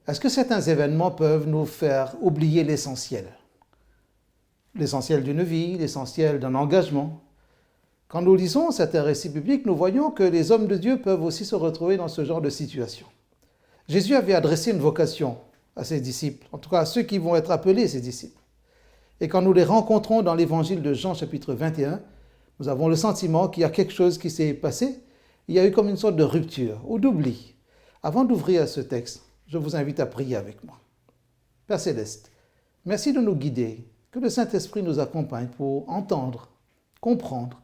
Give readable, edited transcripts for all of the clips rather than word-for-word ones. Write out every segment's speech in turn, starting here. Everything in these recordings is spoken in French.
est-ce que certains événements peuvent nous faire oublier l'essentiel? L'essentiel d'une vie, l'essentiel d'un engagement. Quand nous lisons certains récits bibliques, nous voyons que les hommes de Dieu peuvent aussi se retrouver dans ce genre de situation. Jésus avait adressé une vocation à ses disciples, en tout cas à ceux qui vont être appelés ses disciples. Et quand nous les rencontrons dans l'évangile de Jean chapitre 21, nous avons le sentiment qu'il y a quelque chose qui s'est passé. Il y a eu comme une sorte de rupture ou d'oubli. Avant d'ouvrir ce texte, je vous invite à prier avec moi. Père Céleste, merci de nous guider, que le Saint-Esprit nous accompagne pour entendre, comprendre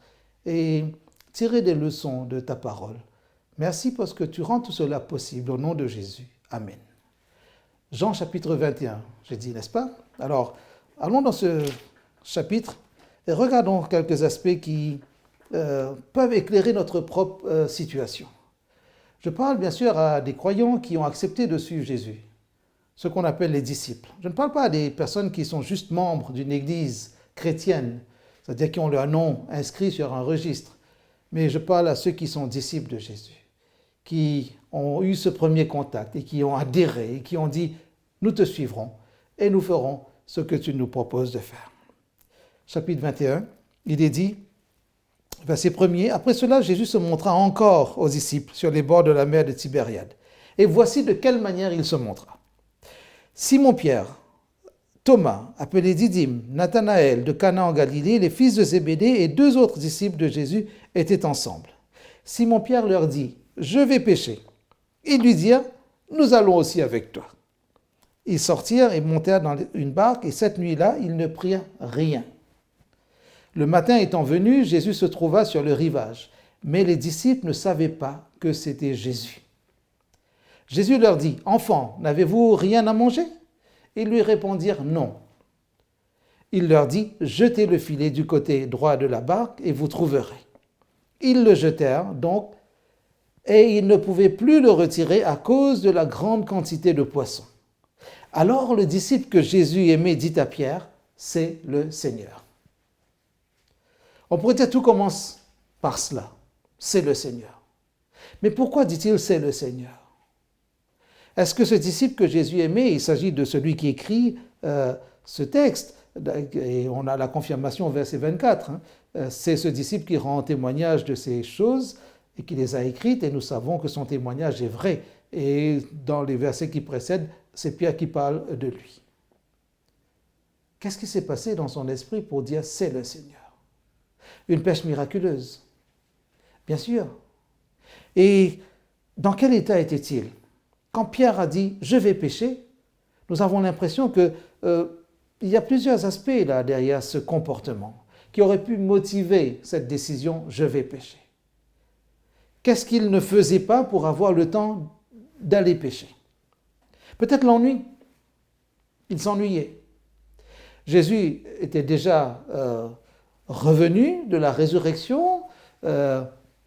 et tirer des leçons de ta parole. Merci parce que tu rends tout cela possible au nom de Jésus. Amen. Jean chapitre 21, j'ai dit, n'est-ce pas? Alors, allons dans ce chapitre et regardons quelques aspects qui peuvent éclairer notre propre situation. Je parle bien sûr à des croyants qui ont accepté de suivre Jésus, ce qu'on appelle les disciples. Je ne parle pas à des personnes qui sont juste membres d'une église chrétienne, c'est-à-dire qui ont leur nom inscrit sur un registre, mais je parle à ceux qui sont disciples de Jésus, qui ont eu ce premier contact et qui ont adhéré et qui ont dit « Nous te suivrons et nous ferons ce que tu nous proposes de faire. » Chapitre 21, il est dit, verset 1er, « Après cela, Jésus se montra encore aux disciples sur les bords de la mer de Tibériade. Et voici de quelle manière il se montra. Simon-Pierre, Thomas, appelé Didyme, Nathanaël de Cana en Galilée, les fils de Zébédée et 2 autres disciples de Jésus étaient ensemble. Simon-Pierre leur dit, « Je vais pêcher. » Ils lui dirent, « Nous allons aussi avec toi. » Ils sortirent et montèrent dans une barque, et cette nuit-là, ils ne prirent rien. Le matin étant venu, Jésus se trouva sur le rivage, mais les disciples ne savaient pas que c'était Jésus. Jésus leur dit, « Enfants, n'avez-vous rien à manger ?» Ils lui répondirent, « Non. » Il leur dit, « Jetez le filet du côté droit de la barque et vous trouverez. » Ils le jetèrent donc, et ils ne pouvaient plus le retirer à cause de la grande quantité de poissons. Alors le disciple que Jésus aimait dit à Pierre, « C'est le Seigneur. » On pourrait dire tout commence par cela, « C'est le Seigneur. » Mais pourquoi dit-il « C'est le Seigneur » ? Est-ce que ce disciple que Jésus aimait, il s'agit de celui qui écrit ce texte, et on a la confirmation au verset 24, c'est ce disciple qui rend témoignage de ces choses et qui les a écrites, et nous savons que son témoignage est vrai. Et dans les versets qui précèdent, c'est Pierre qui parle de lui. Qu'est-ce qui s'est passé dans son esprit pour dire « c'est le Seigneur » ? Une pêche miraculeuse, bien sûr. Et dans quel état était-il ? Quand Pierre a dit « je vais pêcher », nous avons l'impression qu'il y a plusieurs aspects là derrière ce comportement qui auraient pu motiver cette décision « je vais pêcher ». Qu'est-ce qu'il ne faisait pas pour avoir le temps d'aller pêcher ? Peut-être l'ennui. Il s'ennuyait. Jésus était déjà revenu de la résurrection.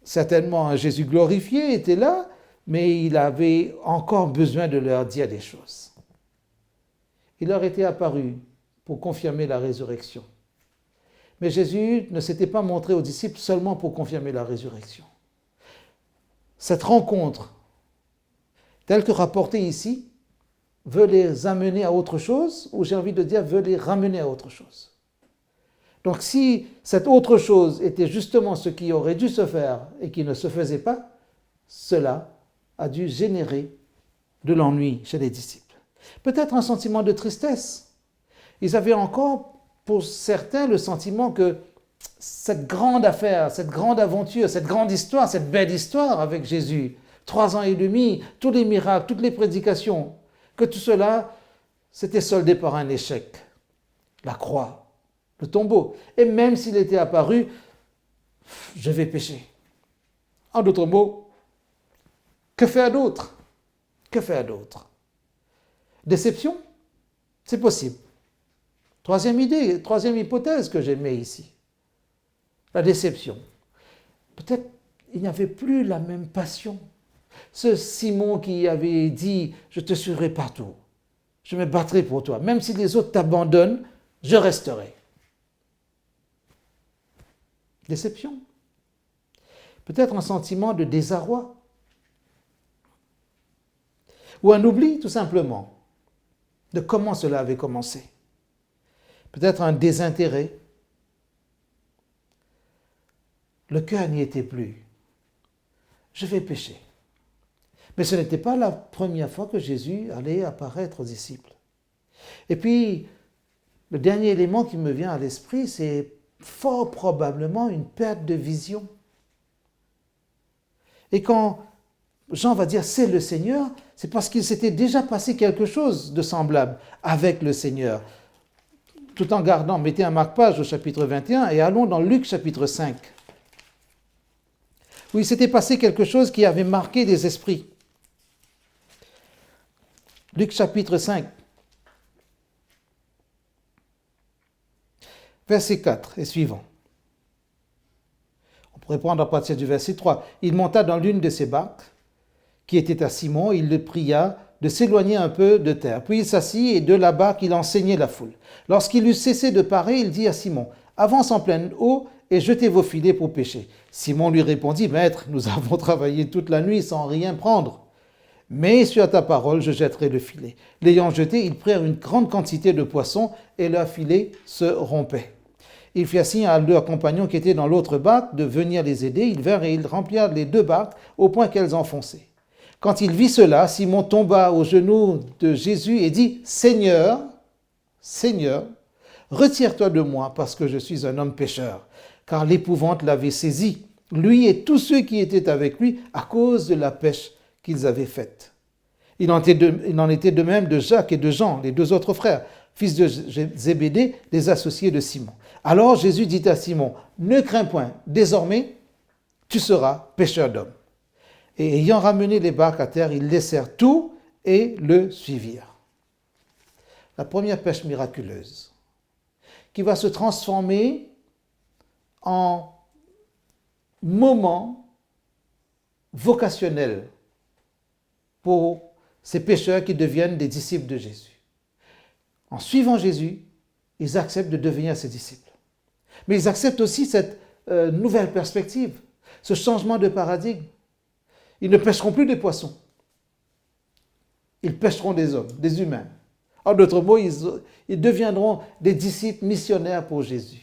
Certainement un Jésus glorifié était là, mais il avait encore besoin de leur dire des choses. Il leur était apparu pour confirmer la résurrection. Mais Jésus ne s'était pas montré aux disciples seulement pour confirmer la résurrection. Cette rencontre, telle que rapportée ici, veut les amener à autre chose, ou j'ai envie de dire, veut les ramener à autre chose. Donc si cette autre chose était justement ce qui aurait dû se faire et qui ne se faisait pas, cela a dû générer de l'ennui chez les disciples. Peut-être un sentiment de tristesse. Ils avaient encore, pour certains, le sentiment que cette grande affaire, cette grande aventure, cette grande histoire, cette belle histoire avec Jésus, 3 ans et demi, tous les miracles, toutes les prédications, que tout cela s'était soldé par un échec. La croix, le tombeau. Et même s'il était apparu, je vais pécher. En d'autres mots, que faire d'autre ? Que faire d'autre ? Déception ? C'est possible. Troisième idée, troisième hypothèse que j'aimais ici. La déception. Peut-être il n'y avait plus la même passion. Ce Simon qui avait dit « Je te suivrai partout, je me battrai pour toi, même si les autres t'abandonnent, je resterai. » Déception. Peut-être un sentiment de désarroi. ou un oubli tout simplement de comment cela avait commencé. Peut-être un désintérêt. Le cœur n'y était plus. Je vais pécher. Mais ce n'était pas la première fois que Jésus allait apparaître aux disciples. Et puis, le dernier élément qui me vient à l'esprit, c'est fort probablement une perte de vision. Et quand Jean va dire « c'est le Seigneur », c'est parce qu'il s'était déjà passé quelque chose de semblable avec le Seigneur. Tout en gardant, mettez un marque-page au chapitre 21 et allons dans Luc chapitre 5, où il s'était passé quelque chose qui avait marqué des esprits. Luc chapitre 5, verset 4 et suivant. On pourrait prendre à partir du verset 3. Il monta dans l'une de ses barques, qui était à Simon, il le pria de s'éloigner un peu de terre. Puis il s'assit et de la barque il enseignait la foule. Lorsqu'il eut cessé de parler, il dit à Simon, « Avance en pleine eau et jetez vos filets pour pêcher. » Simon lui répondit, « Maître, nous avons travaillé toute la nuit sans rien prendre. Mais sur ta parole, je jetterai le filet. » L'ayant jeté, ils prirent une grande quantité de poissons et leur filet se rompait. Il fit signe à leurs compagnons qui étaient dans l'autre barque de venir les aider. Ils vinrent et ils remplirent les deux barques au point qu'elles enfonçaient. Quand il vit cela, Simon tomba aux genoux de Jésus et dit, « Seigneur, Seigneur, retire-toi de moi parce que je suis un homme pécheur. » Car l'épouvante l'avait saisi, lui et tous ceux qui étaient avec lui, à cause de la pêche qu'ils avaient faite. Il en était de même de Jacques et de Jean, les deux autres frères, fils de Zébédée, les associés de Simon. Alors Jésus dit à Simon, « Ne crains point, désormais tu seras pêcheur d'hommes. » Et ayant ramené les barques à terre, ils laissèrent tout et le suivirent. La première pêche miraculeuse, qui va se transformer en moment vocationnel pour ces pécheurs qui deviennent des disciples de Jésus. En suivant Jésus, ils acceptent de devenir ses disciples. Mais ils acceptent aussi cette nouvelle perspective, ce changement de paradigme. Ils ne pêcheront plus des poissons. Ils pêcheront des hommes, des humains. En d'autres mots, ils deviendront des disciples missionnaires pour Jésus.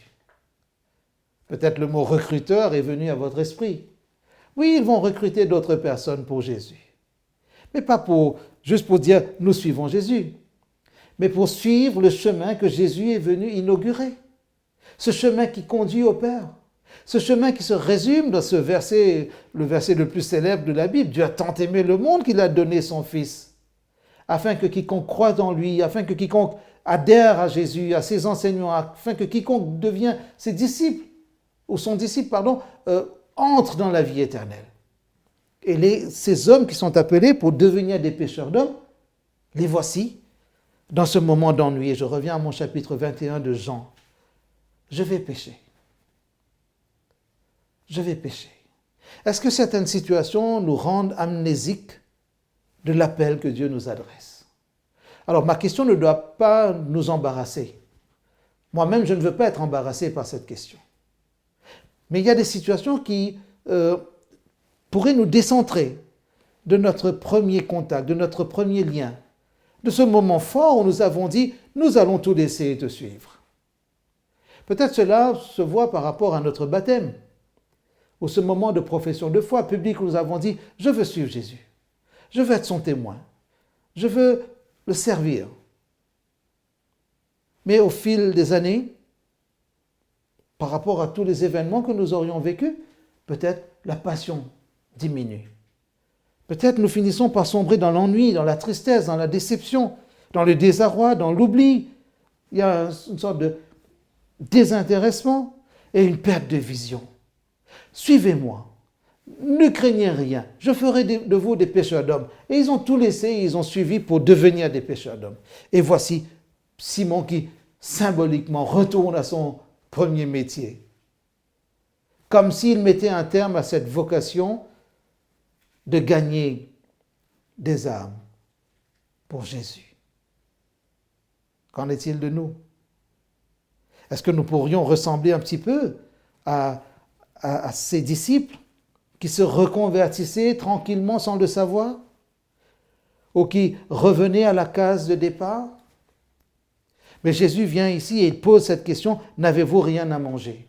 Peut-être le mot recruteur est venu à votre esprit. Oui, ils vont recruter d'autres personnes pour Jésus. Mais pas juste pour dire « nous suivons Jésus », mais pour suivre le chemin que Jésus est venu inaugurer. Ce chemin qui conduit au Père. Ce chemin qui se résume dans ce verset, le verset le plus célèbre de la Bible. Dieu a tant aimé le monde qu'il a donné son Fils, afin que quiconque croit en lui, afin que quiconque adhère à Jésus, à ses enseignements, afin que quiconque devient ses disciples, ou son disciple, entre dans la vie éternelle. Et ces hommes qui sont appelés pour devenir des pêcheurs d'hommes, les voici dans ce moment d'ennui. Et je reviens à mon chapitre 21 de Jean. Je vais pécher. Je vais pécher. Est-ce que certaines situations nous rendent amnésiques de l'appel que Dieu nous adresse? Alors, ma question ne doit pas nous embarrasser. Moi-même, je ne veux pas être embarrassé par cette question. Mais il y a des situations qui pourraient nous décentrer de notre premier contact, de notre premier lien, de ce moment fort où nous avons dit « nous allons tout laisser et te suivre ». Peut-être cela se voit par rapport à notre baptême, ou ce moment de profession de foi publique où nous avons dit « je veux suivre Jésus, je veux être son témoin, je veux le servir ». Mais au fil des années, par rapport à tous les événements que nous aurions vécus, peut-être la passion diminue. Peut-être nous finissons par sombrer dans l'ennui, dans la tristesse, dans la déception, dans le désarroi, dans l'oubli. Il y a une sorte de désintéressement et une perte de vision. Suivez-moi, ne craignez rien, je ferai de vous des pêcheurs d'hommes. Et ils ont tout laissé, ils ont suivi pour devenir des pêcheurs d'hommes. Et voici Simon qui symboliquement retourne à son premier métier. Comme s'il mettait un terme à cette vocation de gagner des âmes pour Jésus. Qu'en est-il de nous? Est-ce que nous pourrions ressembler un petit peu à ces disciples qui se reconvertissaient tranquillement sans le savoir? ou qui revenaient à la case de départ. Mais Jésus vient ici et il pose cette question, n'avez-vous rien à manger?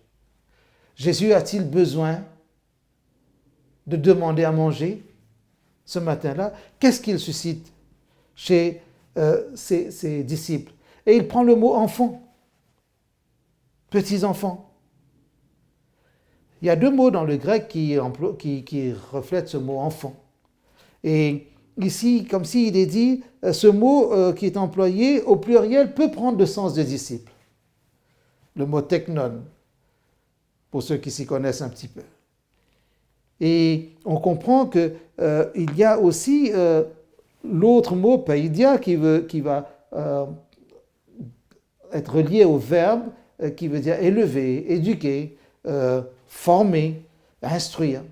Jésus a-t-il besoin de demander à manger ce matin-là? Qu'est-ce qu'il suscite chez ses disciples? Et il prend le mot enfant, petits enfants. Il y a deux mots dans le grec qui reflètent ce mot enfant. Et ici, comme s'il est dit, ce mot qui est employé au pluriel peut prendre le sens de disciple. Le mot teknon, pour ceux qui s'y connaissent un petit peu. Et on comprend qu'il y a aussi l'autre mot, paidia, qui va être lié au verbe, qui veut dire élever, éduquer, former, instruire.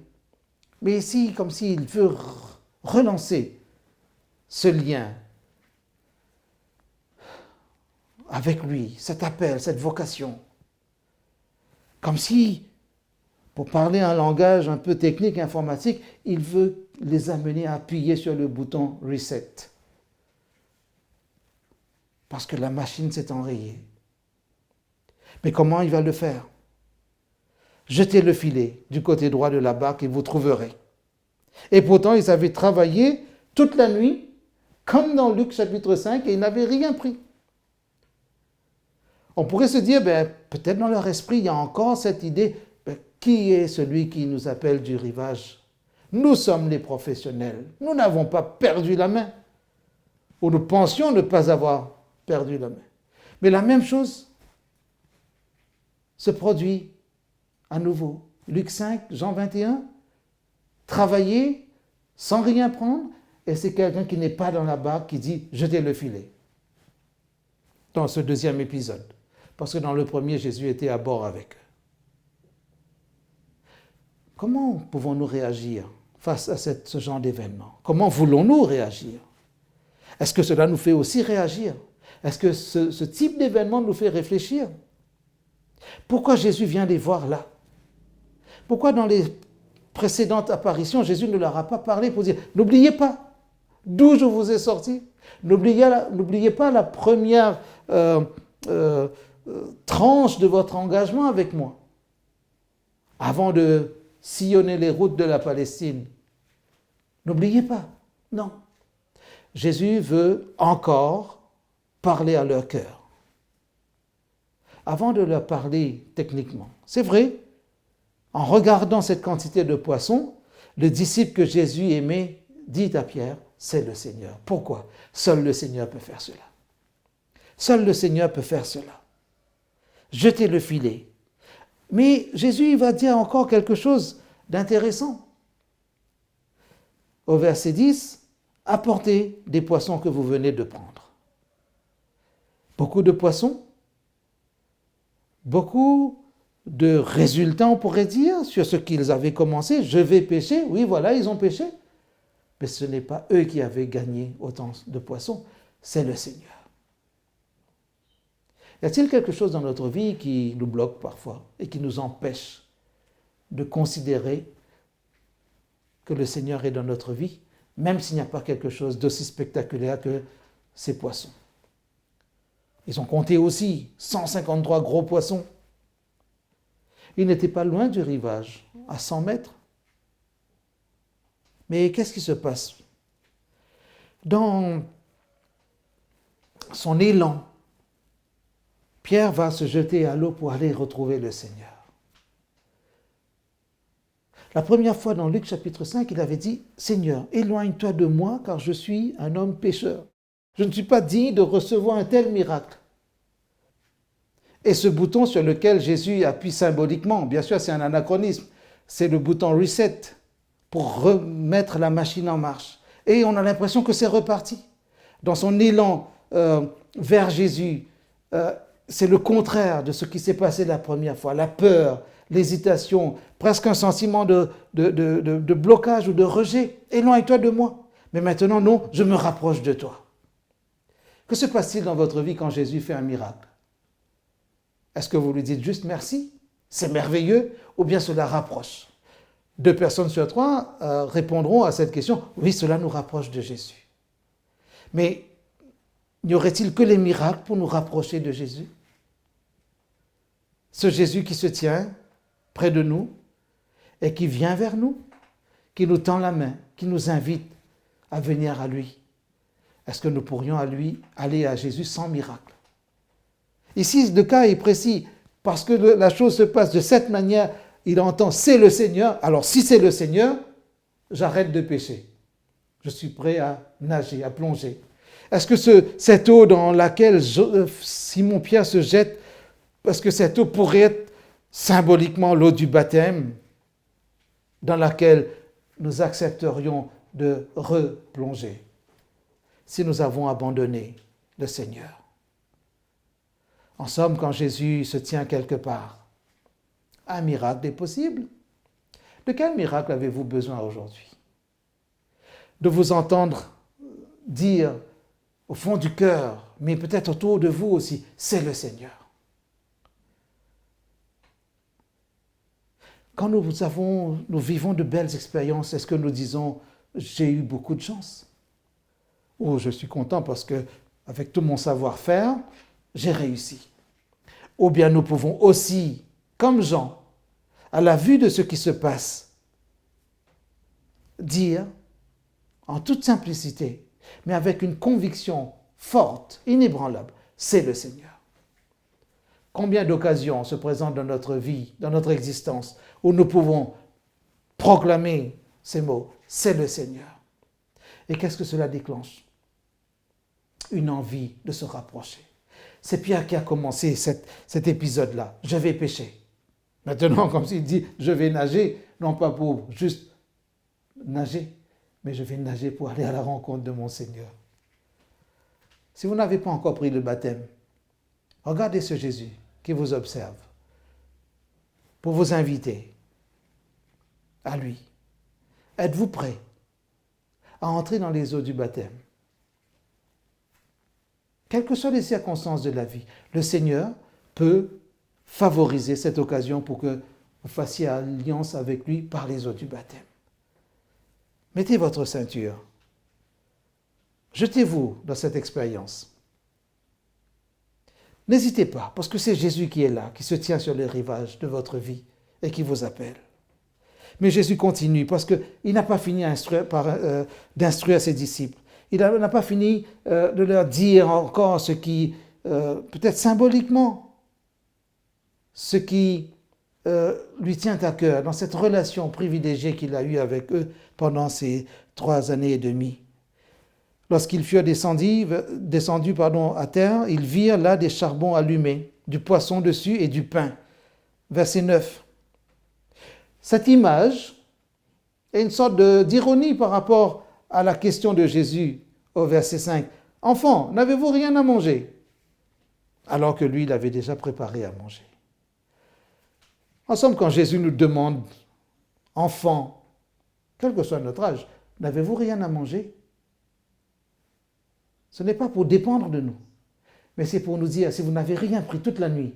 Mais ici, comme s'il veut relancer ce lien avec lui, cet appel, cette vocation. Comme si, pour parler un langage un peu technique, informatique, il veut les amener à appuyer sur le bouton reset. Parce que la machine s'est enrayée. Mais comment il va le faire? Jetez le filet du côté droit de la barque et vous trouverez. Et pourtant, ils avaient travaillé toute la nuit, comme dans Luc chapitre 5, et ils n'avaient rien pris. On pourrait se dire, peut-être dans leur esprit, il y a encore cette idée, qui est celui qui nous appelle du rivage? Nous sommes les professionnels. Nous n'avons pas perdu la main. Ou nous pensions ne pas avoir perdu la main. Mais la même chose se produit à nouveau. Luc 5, Jean 21, travailler sans rien prendre, et c'est quelqu'un qui n'est pas dans la barque qui dit « jetez le filet » dans ce deuxième épisode. Parce que dans le premier, Jésus était à bord avec eux. Comment pouvons-nous réagir face à ce genre d'événement? Comment voulons-nous réagir? Est-ce que cela nous fait aussi réagir? Est-ce que ce type d'événement nous fait réfléchir? Pourquoi Jésus vient les voir là? Pourquoi dans les précédentes apparitions, Jésus ne leur a pas parlé pour dire « N'oubliez pas d'où je vous ai sorti. N'oubliez pas la première tranche de votre engagement avec moi. Avant de sillonner les routes de la Palestine. N'oubliez pas. Non. Jésus veut encore parler à leur cœur. Avant de leur parler techniquement. C'est vrai, en regardant cette quantité de poissons, le disciple que Jésus aimait dit à Pierre, c'est le Seigneur. Pourquoi? Seul le Seigneur peut faire cela. Seul le Seigneur peut faire cela. Jetez le filet. Mais Jésus va dire encore quelque chose d'intéressant. Au verset 10, apportez des poissons que vous venez de prendre. Beaucoup de poissons, beaucoup de résultats, on pourrait dire, sur ce qu'ils avaient commencé. Je vais pêcher. Oui, voilà, ils ont pêché. Mais ce n'est pas eux qui avaient gagné autant de poissons, c'est le Seigneur. Y a-t-il quelque chose dans notre vie qui nous bloque parfois et qui nous empêche de considérer que le Seigneur est dans notre vie, même s'il n'y a pas quelque chose d'aussi spectaculaire que ces poissons? Ils ont compté aussi 153 gros poissons. Ils n'étaient pas loin du rivage, à 100 mètres. Mais qu'est-ce qui se passe? Dans son élan, Pierre va se jeter à l'eau pour aller retrouver le Seigneur. La première fois dans Luc chapitre 5, il avait dit « Seigneur, éloigne-toi de moi car je suis un homme pécheur. Je ne suis pas digne de recevoir un tel miracle. » Et ce bouton sur lequel Jésus appuie symboliquement, bien sûr c'est un anachronisme, c'est le bouton reset pour remettre la machine en marche. Et on a l'impression que c'est reparti. Dans son élan vers Jésus, c'est le contraire de ce qui s'est passé la première fois. La peur, l'hésitation, presque un sentiment de blocage ou de rejet. Éloigne-toi de moi. Mais maintenant, non, je me rapproche de toi. Que se passe-t-il dans votre vie quand Jésus fait un miracle? Est-ce que vous lui dites juste merci? C'est merveilleux? Ou bien cela rapproche? 2 personnes sur 3 répondront à cette question. Oui, cela nous rapproche de Jésus. Mais n'y aurait-il que les miracles pour nous rapprocher de Jésus? Ce Jésus qui se tient près de nous et qui vient vers nous, qui nous tend la main, qui nous invite à venir à lui. Est-ce que nous pourrions aller à Jésus sans miracle? Ici, le cas est précis, parce que la chose se passe de cette manière, il entend « c'est le Seigneur ». Alors si c'est le Seigneur, j'arrête de pécher. Je suis prêt à nager, à plonger. Est-ce que cette eau dans laquelle Simon-Pierre se jette, parce que cette eau pourrait être symboliquement l'eau du baptême, dans laquelle nous accepterions de replonger si nous avons abandonné le Seigneur? En somme, quand Jésus se tient quelque part, un miracle est possible. De quel miracle avez-vous besoin aujourd'hui? De vous entendre dire au fond du cœur, mais peut-être autour de vous aussi, c'est le Seigneur. Quand nous vivons de belles expériences, est-ce que nous disons « j'ai eu beaucoup de chance » ou « je suis content parce que avec tout mon savoir-faire, j'ai réussi ». Ou bien nous pouvons aussi, comme Jean, à la vue de ce qui se passe, dire en toute simplicité, mais avec une conviction forte, inébranlable, c'est le Seigneur. Combien d'occasions se présentent dans notre vie, dans notre existence, où nous pouvons proclamer ces mots, c'est le Seigneur. Et qu'est-ce que cela déclenche? Une envie de se rapprocher. C'est Pierre qui a commencé cet épisode-là. Je vais pêcher. Maintenant, comme s'il dit, je vais nager, non pas pour juste nager, mais je vais nager pour aller à la rencontre de mon Seigneur. Si vous n'avez pas encore pris le baptême, regardez ce Jésus qui vous observe pour vous inviter à lui. Êtes-vous prêt à entrer dans les eaux du baptême? Quelles que soient les circonstances de la vie, le Seigneur peut favoriser cette occasion pour que vous fassiez alliance avec lui par les eaux du baptême. Mettez votre ceinture. Jetez-vous dans cette expérience. N'hésitez pas, parce que c'est Jésus qui est là, qui se tient sur les rivages de votre vie et qui vous appelle. Mais Jésus continue, parce qu'il n'a pas fini d'instruire ses disciples. Il n'a pas fini de leur dire encore ce qui, peut-être symboliquement, ce qui lui tient à cœur dans cette relation privilégiée qu'il a eue avec eux pendant ces 3 années et demie. Lorsqu'ils furent descendus à terre, ils virent là des charbons allumés, du poisson dessus et du pain. Verset 9. Cette image est une sorte d'ironie par rapport à la question de Jésus au verset 5. « Enfants, n'avez-vous rien à manger ?» Alors que lui, il avait déjà préparé à manger. En somme, quand Jésus nous demande « Enfants, quel que soit notre âge, n'avez-vous rien à manger ?» Ce n'est pas pour dépendre de nous, mais c'est pour nous dire, si vous n'avez rien pris toute la nuit,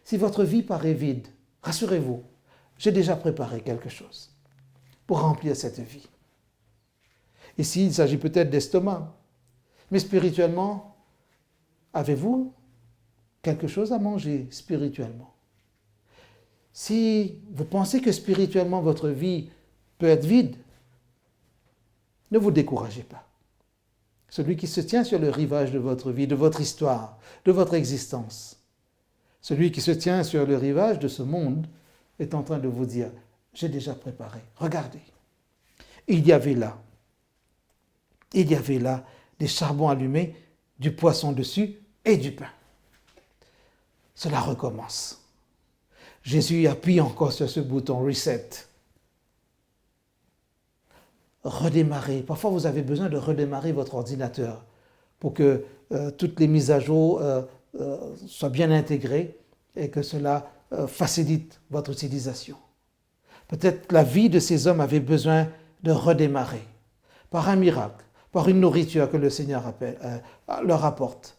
si votre vie paraît vide, rassurez-vous, j'ai déjà préparé quelque chose pour remplir cette vie. Ici, il s'agit peut-être d'estomac, mais spirituellement, avez-vous quelque chose à manger spirituellement? Si vous pensez que spirituellement votre vie peut être vide, ne vous découragez pas. Celui qui se tient sur le rivage de votre vie, de votre histoire, de votre existence, celui qui se tient sur le rivage de ce monde est en train de vous dire, j'ai déjà préparé, regardez. Il y avait là des charbons allumés, du poisson dessus et du pain. Cela recommence. Jésus appuie encore sur ce bouton reset. Redémarrer. Parfois, vous avez besoin de redémarrer votre ordinateur pour que toutes les mises à jour soient bien intégrées et que cela facilite votre utilisation. Peut-être la vie de ces hommes avait besoin de redémarrer par un miracle, par une nourriture que le Seigneur leur apporte.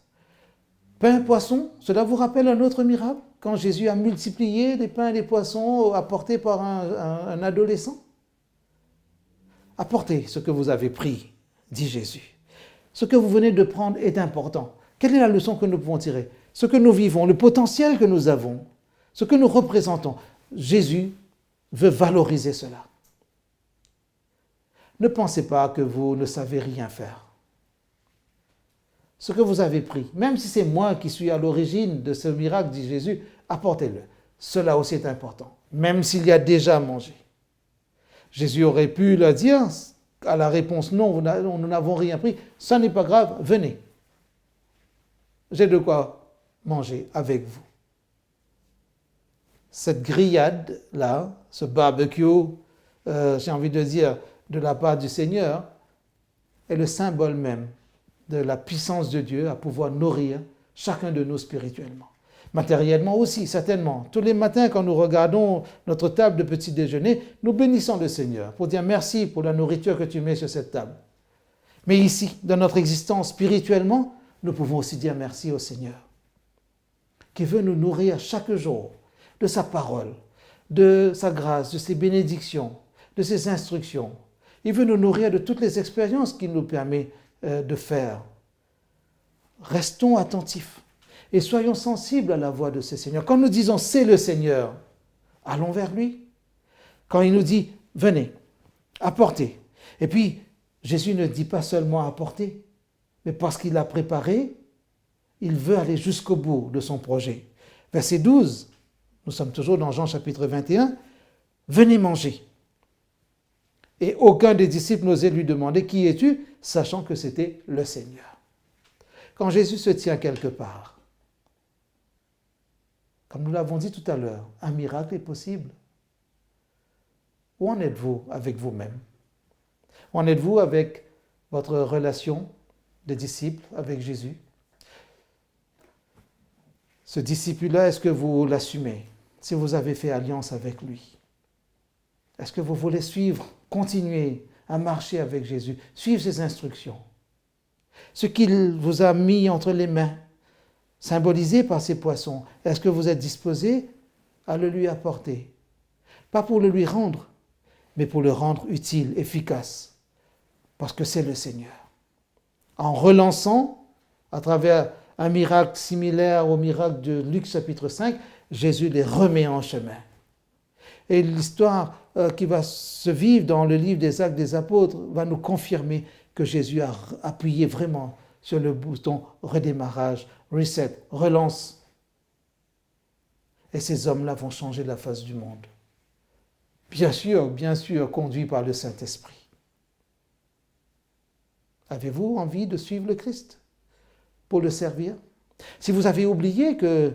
Pain, poisson, cela vous rappelle un autre miracle quand Jésus a multiplié les pains et les poissons apportés par un adolescent? Apportez ce que vous avez pris, dit Jésus. Ce que vous venez de prendre est important. Quelle est la leçon que nous pouvons tirer? Ce que nous vivons, le potentiel que nous avons, ce que nous représentons. Jésus veut valoriser cela. Ne pensez pas que vous ne savez rien faire. Ce que vous avez pris, même si c'est moi qui suis à l'origine de ce miracle, dit Jésus, apportez-le. Cela aussi est important, même s'il y a déjà mangé. Jésus aurait pu leur dire, à la réponse non, nous n'avons rien pris, ça n'est pas grave, venez. J'ai de quoi manger avec vous. Cette grillade-là, ce barbecue, j'ai envie de dire, de la part du Seigneur, est le symbole même de la puissance de Dieu à pouvoir nourrir chacun de nous spirituellement. Matériellement aussi, certainement. Tous les matins, quand nous regardons notre table de petit déjeuner, nous bénissons le Seigneur pour dire merci pour la nourriture que tu mets sur cette table. Mais ici, dans notre existence spirituellement, nous pouvons aussi dire merci au Seigneur, qui veut nous nourrir chaque jour de sa parole, de sa grâce, de ses bénédictions, de ses instructions. Il veut nous nourrir de toutes les expériences qu'il nous permet de faire. Restons attentifs et soyons sensibles à la voix de ce Seigneur. Quand nous disons « c'est le Seigneur », allons vers lui. Quand il nous dit « venez, apportez ». Et puis, Jésus ne dit pas seulement « apporter », mais parce qu'il a préparé, il veut aller jusqu'au bout de son projet. Verset 12, nous sommes toujours dans Jean chapitre 21, « venez manger ». Et aucun des disciples n'osait lui demander « qui es-tu ?» sachant que c'était le Seigneur. Quand Jésus se tient quelque part, comme nous l'avons dit tout à l'heure, un miracle est possible. Où en êtes-vous avec vous-même? Où en êtes-vous avec votre relation de disciple avec Jésus? Ce disciple-là, est-ce que vous l'assumez? Si vous avez fait alliance avec lui, est-ce que vous voulez suivre, continuer à marcher avec Jésus, suivre ses instructions? Ce qu'il vous a mis entre les mains, symbolisé par ces poissons, est-ce que vous êtes disposé à le lui apporter? Pas pour le lui rendre, mais pour le rendre utile, efficace, parce que c'est le Seigneur. En relançant, à travers un miracle similaire au miracle de Luc chapitre 5, Jésus les remet en chemin. Et l'histoire qui va se vivre dans le livre des Actes des Apôtres va nous confirmer que Jésus a appuyé vraiment sur le bouton redémarrage, reset, relance. Et ces hommes-là vont changer la face du monde. Bien sûr, conduits par le Saint-Esprit. Avez-vous envie de suivre le Christ pour le servir? Si vous avez oublié que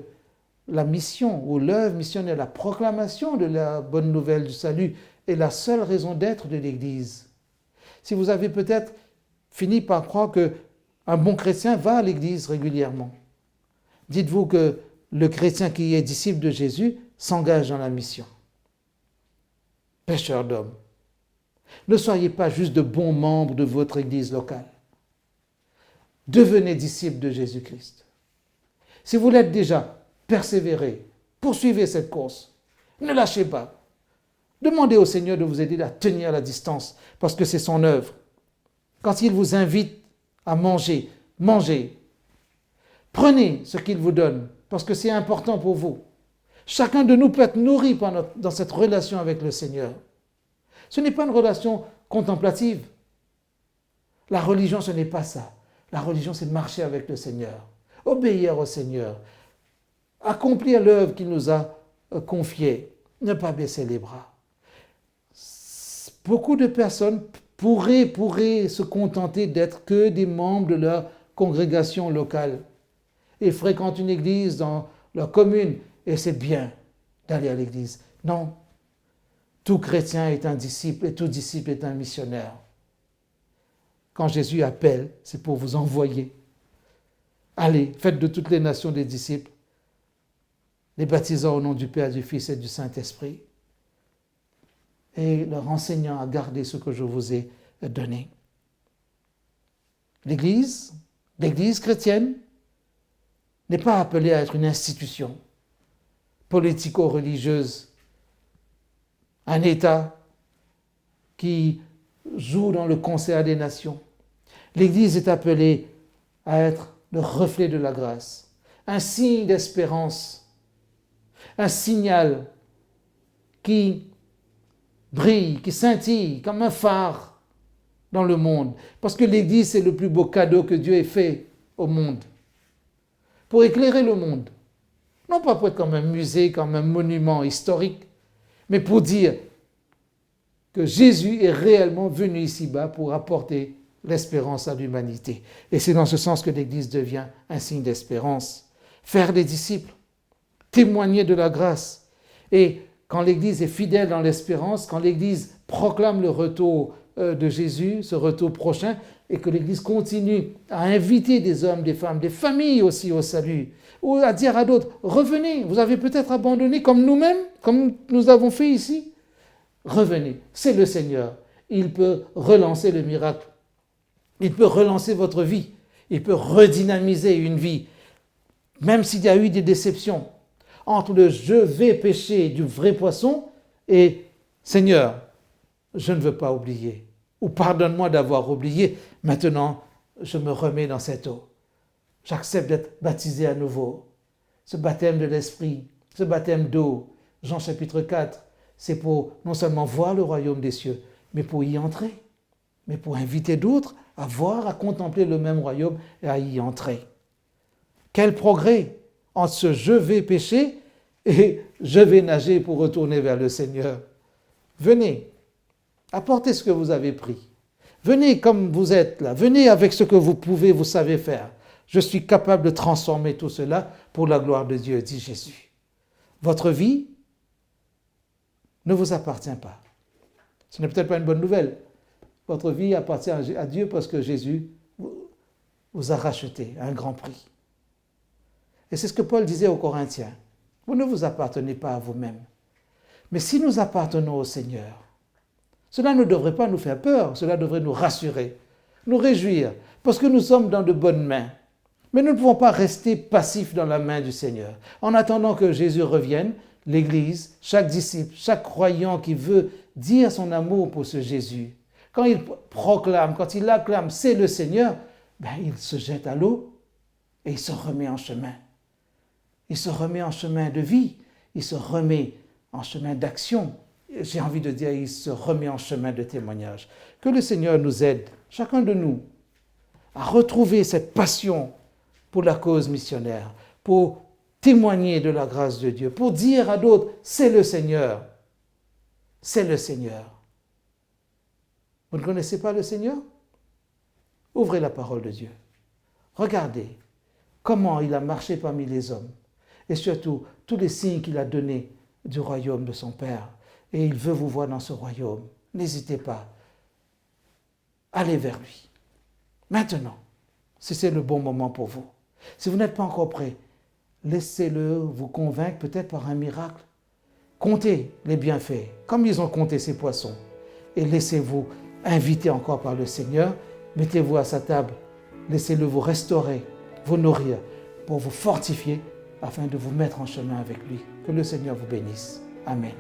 la mission ou l'œuvre missionnaire, la proclamation de la bonne nouvelle du salut est la seule raison d'être de l'Église. Si vous avez peut-être fini par croire qu'un bon chrétien va à l'Église régulièrement, dites-vous que le chrétien qui est disciple de Jésus s'engage dans la mission. Pêcheur d'hommes. Ne soyez pas juste de bons membres de votre Église locale. Devenez disciples de Jésus-Christ. Si vous l'êtes déjà, persévérez, poursuivez cette course. Ne lâchez pas. Demandez au Seigneur de vous aider à tenir la distance, parce que c'est son œuvre. Quand il vous invite à manger, mangez. Prenez ce qu'il vous donne, parce que c'est important pour vous. Chacun de nous peut être nourri dans cette relation avec le Seigneur. Ce n'est pas une relation contemplative. La religion, ce n'est pas ça. La religion, c'est marcher avec le Seigneur, obéir au Seigneur, accomplir l'œuvre qu'il nous a confiée, ne pas baisser les bras. Beaucoup de personnes pourraient se contenter d'être que des membres de leur congrégation locale et fréquentent une église dans leur commune, et c'est bien d'aller à l'église. Non, tout chrétien est un disciple et tout disciple est un missionnaire. Quand Jésus appelle, c'est pour vous envoyer. Allez, faites de toutes les nations des disciples, les baptisant au nom du Père, du Fils et du Saint-Esprit, et leur enseignant à garder ce que je vous ai donné. L'Église chrétienne, n'est pas appelée à être une institution politico-religieuse, un État qui joue dans le concert des nations, L'Église est appelée à être le reflet de la grâce, un signe d'espérance, un signal qui brille, qui scintille comme un phare dans le monde. Parce que l'Église, c'est le plus beau cadeau que Dieu ait fait au monde. Pour éclairer le monde. Non pas pour être comme un musée, comme un monument historique, mais pour dire que Jésus est réellement venu ici-bas pour apporter l'espérance à l'humanité. Et c'est dans ce sens que l'Église devient un signe d'espérance. Faire des disciples, témoigner de la grâce. Et quand l'Église est fidèle dans l'espérance, quand l'Église proclame le retour de Jésus, ce retour prochain, et que l'Église continue à inviter des hommes, des femmes, des familles aussi au salut, ou à dire à d'autres, revenez, vous avez peut-être abandonné comme nous-mêmes, comme nous avons fait ici. Revenez, c'est le Seigneur. Il peut relancer le miracle. Il peut relancer votre vie. Il peut redynamiser une vie. Même s'il y a eu des déceptions entre le je vais pêcher du vrai poisson et Seigneur, je ne veux pas oublier. Ou pardonne-moi d'avoir oublié. Maintenant, je me remets dans cette eau. J'accepte d'être baptisé à nouveau. Ce baptême de l'Esprit, ce baptême d'eau, Jean chapitre 4, c'est pour non seulement voir le royaume des cieux, mais pour y entrer. Mais pour inviter d'autres à voir, à contempler le même royaume et à y entrer. Quel progrès entre ce je vais pêcher et je vais nager pour retourner vers le Seigneur. Venez, apportez ce que vous avez pris. Venez comme vous êtes là. Venez avec ce que vous pouvez, vous savez faire. Je suis capable de transformer tout cela pour la gloire de Dieu, dit Jésus. Votre vie ne vous appartient pas. Ce n'est peut-être pas une bonne nouvelle. Votre vie appartient à Dieu parce que Jésus vous a racheté à un grand prix. Et c'est ce que Paul disait aux Corinthiens. Vous ne vous appartenez pas à vous-même. Mais si nous appartenons au Seigneur, cela ne devrait pas nous faire peur, cela devrait nous rassurer, nous réjouir, parce que nous sommes dans de bonnes mains. Mais nous ne pouvons pas rester passifs dans la main du Seigneur. En attendant que Jésus revienne, l'Église, chaque disciple, chaque croyant qui veut dire son amour pour ce Jésus, quand il proclame, quand il acclame, c'est le Seigneur, il se jette à l'eau et il se remet en chemin. Il se remet en chemin de vie, il se remet en chemin d'action. J'ai envie de dire, il se remet en chemin de témoignage. Que le Seigneur nous aide, chacun de nous, à retrouver cette passion pour la cause missionnaire, pour témoigner de la grâce de Dieu, pour dire à d'autres, c'est le Seigneur. C'est le Seigneur. Vous ne connaissez pas le Seigneur? Ouvrez la parole de Dieu. Regardez comment il a marché parmi les hommes et surtout tous les signes qu'il a donnés du royaume de son Père. Et il veut vous voir dans ce royaume. N'hésitez pas. Allez vers lui. Maintenant, si c'est le bon moment pour vous. Si vous n'êtes pas encore prêt, laissez-le vous convaincre peut-être par un miracle. Comptez les bienfaits, comme ils ont compté ces poissons. Et laissez-vous inviter encore par le Seigneur. Mettez-vous à sa table. Laissez-le vous restaurer, vous nourrir, pour vous fortifier, afin de vous mettre en chemin avec lui. Que le Seigneur vous bénisse. Amen.